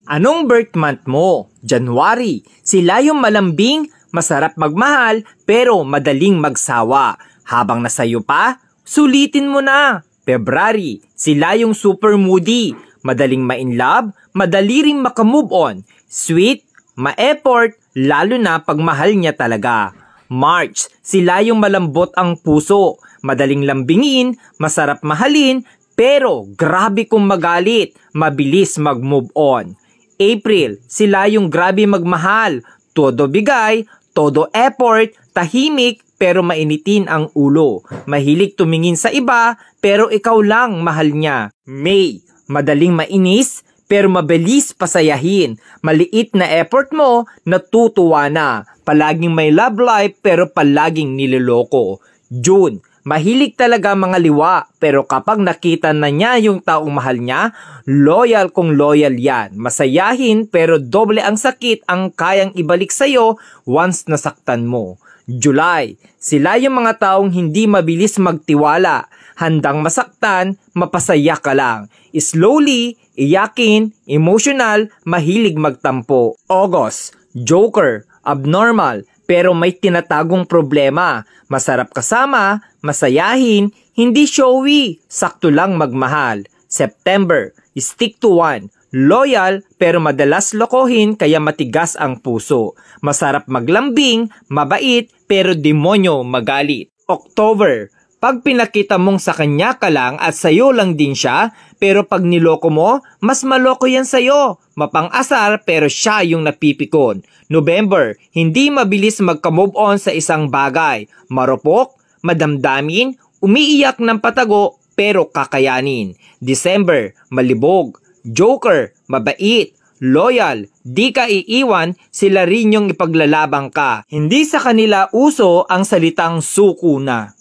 Anong birth month mo? January. Sila yung malambing, masarap magmahal, pero madaling magsawa. Habang nasayo pa, sulitin mo na. February. Sila yung super moody, madaling ma-inlove, madali ring makamove on. Sweet, ma-effort, lalo na pag mahal niya talaga. March. Sila yung malambot ang puso, madaling lambingin, masarap mahalin, pero grabe kung magalit, mabilis mag-move on. April, sila yung grabe magmahal, todo bigay, todo effort, tahimik pero mainitin ang ulo. Mahilig tumingin sa iba pero ikaw lang mahal niya. May, madaling mainis pero mabilis pasayahin. Maliit na effort mo, natutuwa na. Palaging may love life pero palaging niloloko. June, mahilig talaga mga liwa, pero kapag nakita na niya yung taong mahal niya, loyal kung loyal yan. Masayahin pero doble ang sakit ang kayang ibalik sa'yo once nasaktan mo. July, sila yung mga taong hindi mabilis magtiwala. Handang masaktan, mapasaya ka lang. Slowly, iyakin, emotional, mahilig magtampo. August, joker, abnormal, pero may tinatagong problema. Masarap kasama, masayahin, hindi showy, sakto lang magmahal. September, stick to one. Loyal pero madalas lokohin kaya matigas ang puso. Masarap maglambing, mabait pero demonyo magalit. October, pag pinakita mong sa kanya ka lang at sayo lang din siya, pero pag niloko mo, mas maloko yan sayo. Mapang-asar pero siya yung napipikon. November, hindi mabilis magka-move on sa isang bagay. Marupok, madamdamin, umiiyak ng patago pero kakayanin. December, malibog, joker, mabait, loyal, di ka iiwan, sila rin yung ipaglalabang ka. Hindi sa kanila uso ang salitang suko na.